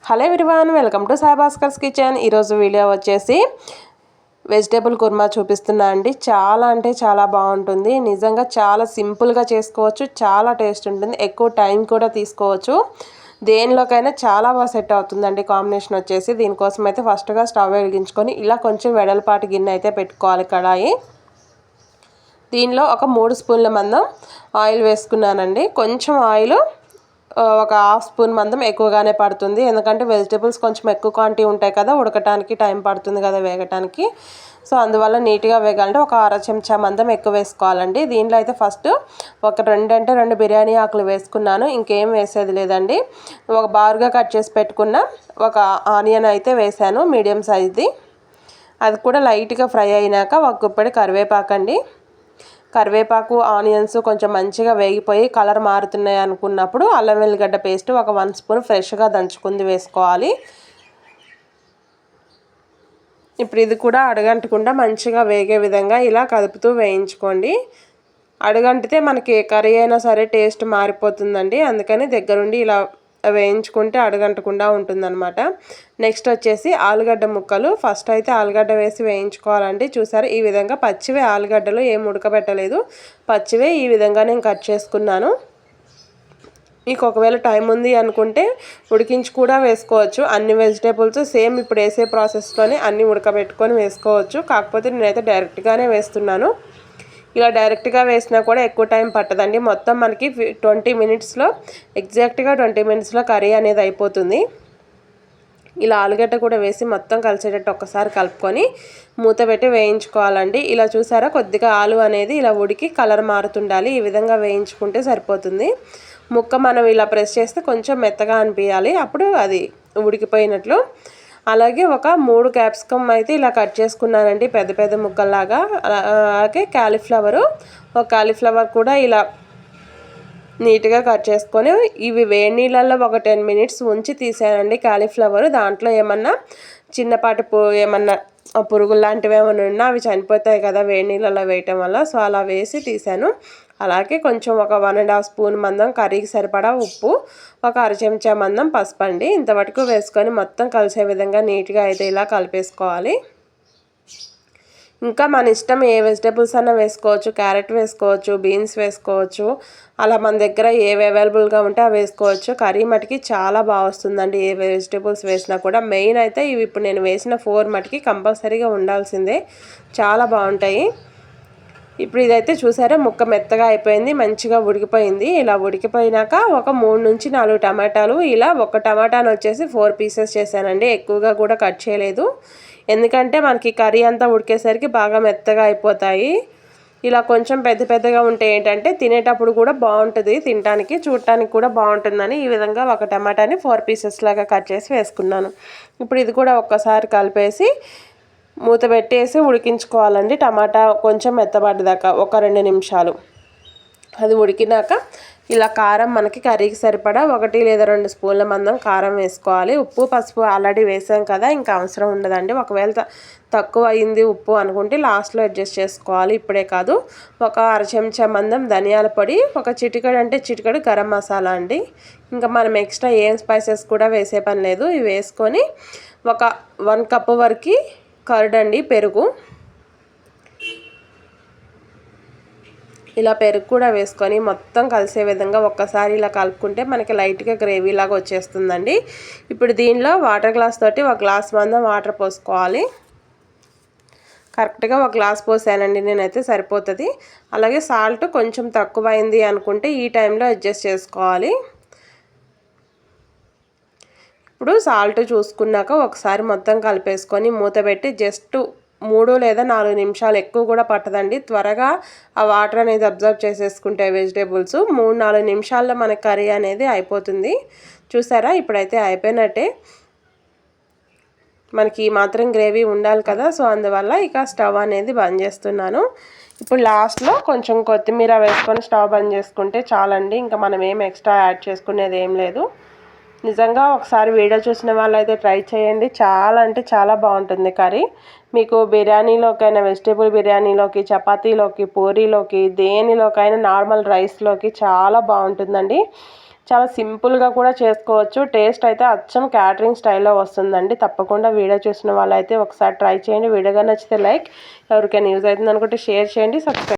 Hello everyone, welcome to Sai Bhaskar's kitchen. ఈరోజు video వచ్చేసి vegetable kurma చూపిస్తున్నా అండి. చాలా అంటే చాలా బాగుంటుంది. నిజంగా చాలా సింపుల్గా చేసుకోవచ్చు, చాలా టేస్ట్ ఉంటుంది, ఎక్కువ టైం కూడా తీసుకోవచ్చు. దేనిలోకైనా చాలా బాగా సెట్ అవుతుందండి కాంబినేషన్ వచ్చేసి. దీనికోసం అయితే ఫస్ట్గా స్టవ్ వెలిగించుకొని ఇలా కొంచెం వెడల్పాటి గిన్నె అయితే పెట్టుకోవాలి, కడాయి. దీనిలో ఒక 3 స్పూన్ల మందం ఆయిల్ వేసుకున్నానండి. కొంచెం ఆయిల్ ఒక హాఫ్ స్పూన్ మందం ఎక్కువగానే పడుతుంది, ఎందుకంటే వెజిటేబుల్స్ కొంచెం ఎక్కువ క్వాంటిటీ ఉంటాయి కదా, ఉడకటానికి టైం పడుతుంది కదా వేగటానికి. సో అందువల్ల నీట్గా వేగాలంటే ఒక అర చెంచా మందం ఎక్కువ వేసుకోవాలండి. దీనిలో అయితే ఫస్ట్ ఒక 2 బిర్యానీ ఆకులు వేసుకున్నాను, ఇంకేం వేసేది లేదండి. ఒక బారుగా కట్ చేసి పెట్టుకున్న ఒక ఆనియన్ అయితే వేసాను, మీడియం సైజ్ది. అది కూడా లైట్గా ఫ్రై అయినాక ఒక గుప్పెడు కరివేపాకండి. కరివేపాకు ఆనియన్స్ కొంచెం మంచిగా వేగిపోయి కలర్ మారుతున్నాయి అనుకున్నప్పుడు అల్లం వెల్లిగడ్డ పేస్ట్ ఒక 1 స్పూన్ ఫ్రెష్గా దంచుకుంది వేసుకోవాలి. ఇప్పుడు ఇది కూడా అడగంటకుండా మంచిగా వేగే విధంగా ఇలా కలుపుతూ వేయించుకోండి. అడుగంటితే మనకి కర్రీ అయినా సరే టేస్ట్ మారిపోతుందండి, అందుకని దగ్గరుండి ఇలా వేయించుకుంటే అడుగంటకుండా ఉంటుందన్నమాట. నెక్స్ట్ వచ్చేసి ఆలుగడ్డ ముక్కలు. ఫస్ట్ అయితే ఆలుగడ్డ వేసి వేయించుకోవాలండి. చూసారు, ఈ విధంగా పచ్చివే ఆలుగడ్డలు, ఏం ఉడకబెట్టలేదు, పచ్చివే ఈ విధంగా నేను కట్ చేసుకున్నాను. మీకు ఒకవేళ టైం ఉంది అనుకుంటే ఉడికించి కూడా వేసుకోవచ్చు. అన్ని వెజిటేబుల్స్ సేమ్ ఇప్పుడు వేసే ప్రాసెస్లోనే అన్నీ ఉడకబెట్టుకొని వేసుకోవచ్చు. కాకపోతే నేనైతే డైరెక్ట్గానే వేస్తున్నాను. ఇలా డైరెక్ట్గా వేసినా కూడా ఎక్కువ టైం పట్టదండి. మొత్తం మనకి 20 మినిట్స్లో, ఎగ్జాక్ట్గా 20 మినిట్స్లో కర్రీ అనేది అయిపోతుంది. ఇలా ఆలుగడ్డ కూడా వేసి మొత్తం కలిసేటట్టు ఒక్కసారి కలుపుకొని మూత పెట్టి వేయించుకోవాలండి. ఇలా చూసారా, కొద్దిగా ఆలు అనేది ఇలా ఉడికి కలర్ మారుతుండాలి. ఈ విధంగా వేయించుకుంటే సరిపోతుంది. ముక్క మనం ఇలా ప్రెస్ చేస్తే కొంచెం మెత్తగా అనిపించాలి, అప్పుడు అది ఉడికిపోయినట్లు. అలాగే ఒక 3 క్యాప్సికమ్ అయితే ఇలా కట్ చేసుకున్నానండి, పెద్ద పెద్ద ముక్కల్లాగా. అలాగే ఒక కాలీఫ్లవర్ కూడా ఇలా నీట్గా కట్ చేసుకొని ఇవి వేడి నీళ్ళల్లో ఒక 10 మినిట్స్ ఉంచి తీసానండి కాలీఫ్లవర్. దాంట్లో ఏమన్నా చిన్నపాటి ఏమన్నా పురుగులు లాంటివి ఏమైనా ఉన్నా అవి చనిపోతాయి కదా వేడి నీళ్ళలో వేయటం వల్ల. సో అలా వేసి తీసాను. అలాగే కొంచెం ఒక 1.5 స్పూన్ మందం కర్రీకి సరిపడా ఉప్పు, ఒక అర చెంచా మందం పసుపు అండి. ఇంతవరకు వేసుకొని మొత్తం కలిసే విధంగా నీట్గా అయితే ఇలా కలిపేసుకోవాలి. ఇంకా మన ఇష్టం, ఏ వెజిటేబుల్స్ అన్నా వేసుకోవచ్చు. క్యారెట్ వేసుకోవచ్చు, బీన్స్ వేసుకోవచ్చు, అలా మన దగ్గర ఏవి అవైలబుల్గా ఉంటే అవి వేసుకోవచ్చు. కర్రీ మటుకి చాలా బాగా వస్తుందండి ఏ వెజిటేబుల్స్ వేసినా కూడా. మెయిన్ అయితే ఇవి ఇప్పుడు నేను వేసిన 4 మటుకి కంపల్సరీగా ఉండాల్సిందే, చాలా బాగుంటాయి. ఇప్పుడు ఇదైతే చూసారా, ముక్క మెత్తగా అయిపోయింది, మంచిగా ఉడికిపోయింది. ఇలా ఉడికిపోయినాక ఒక 3 నుంచి 4 టమాటాలు, ఇలా ఒక టమాటాను వచ్చేసి 4 పీసెస్ చేశానండి, ఎక్కువగా కూడా కట్ చేయలేదు. ఎందుకంటే మనకి కర్రీ అంతా ఉడికేసరికి బాగా మెత్తగా అయిపోతాయి. ఇలా కొంచెం పెద్ద పెద్దగా ఉంటే ఏంటంటే తినేటప్పుడు కూడా బాగుంటుంది, తినడానికి చూడటానికి కూడా బాగుంటుందని ఈ విధంగా ఒక టమాటాని 4 పీసెస్ లాగా కట్ చేసి వేసుకున్నాను. ఇప్పుడు ఇది కూడా ఒక్కసారి కలిపేసి మూత పెట్టేసి ఉడికించుకోవాలండి. టమాటా కొంచెం మెత్తబడ్డదాకా ఒక 2 నిమిషాలు. అది ఉడికినాక ఇలా కారం మనకి కర్రీకి సరిపడా 1 లేదా 2 స్పూన్ల మందం కారం వేసుకోవాలి. ఉప్పు పసుపు ఆల్రెడీ వేసాం కదా, ఇంకా అవసరం ఉండదండి. ఒకవేళ తక్కువ అయింది ఉప్పు అనుకుంటే లాస్ట్లో అడ్జస్ట్ చేసుకోవాలి, ఇప్పుడే కాదు. ఒక అర చెంచా మందం ధనియాల పొడి, ఒక చిటికెడు అంటే చిటికెడు గరం మసాలా అండి. ఇంకా మనం ఎక్స్ట్రా ఏం స్పైసెస్ కూడా వేసే పని లేదు. ఇవి వేసుకొని ఒక 1 కప్పు వరకు కర్డ్ అండి, పెరుగు. ఇలా పెరుగు కూడా వేసుకొని మొత్తం కలిసే విధంగా ఒక్కసారి ఇలా కలుపుకుంటే మనకి లైట్గా గ్రేవీ లాగా వచ్చేస్తుందండి. ఇప్పుడు దీనిలో వాటర్ గ్లాస్ తోటి 1 గ్లాస్ మందం వాటర్ పోసుకోవాలి. కరెక్ట్గా 1 గ్లాస్ పోసానండి నేనైతే, సరిపోతుంది. అలాగే సాల్ట్ కొంచెం తక్కువైంది అనుకుంటే ఈ టైంలో అడ్జస్ట్ చేసుకోవాలి. ఇప్పుడు సాల్ట్ చూసుకున్నాక ఒకసారి మొత్తం కలిపేసుకొని మూత పెట్టి జస్ట్ 3 లేదా 4 నిమిషాలు, ఎక్కువ కూడా పట్టదండి, త్వరగా ఆ వాటర్ అనేది అబ్జర్వ్ చేసేసుకుంటే వెజిటేబుల్స్ 3-4 నిమిషాల్లో మన కర్రీ అనేది అయిపోతుంది. చూసారా, ఇప్పుడైతే అయిపోయినట్టే. మనకి మాత్రం గ్రేవీ ఉండాలి కదా, సో అందువల్ల ఇక స్టవ్ అనేది బంద్ చేస్తున్నాను. ఇప్పుడు లాస్ట్లో కొంచెం కొత్తిమీర వేసుకొని స్టవ్ బంద్ చేసుకుంటే చాలండి. ఇంకా మనం ఏం ఎక్స్ట్రా యాడ్ చేసుకునేది ఏం లేదు. నిజంగా ఒకసారి వీడియో చూసిన వాళ్ళైతే ట్రై చేయండి, చాలా అంటే చాలా బాగుంటుంది కర్రీ. మీకు బిర్యానీలోకైనా, వెజిటేబుల్ బిర్యానీలోకి, చపాతీలోకి, పూరీలోకి, దేనిలోకైనా, నార్మల్ రైస్లోకి చాలా బాగుంటుందండి. చాలా సింపుల్గా కూడా చేసుకోవచ్చు. టేస్ట్ అయితే అచ్చం క్యాటరింగ్ స్టైల్లో వస్తుందండి. తప్పకుండా వీడియో చూసిన వాళ్ళైతే ఒకసారి ట్రై చేయండి. వీడియోగా నచ్చితే లైక్, ఎవరికైనా యూజ్ అవుతుంది అనుకుంటే షేర్ చేయండి, సబ్స్క్రైబ్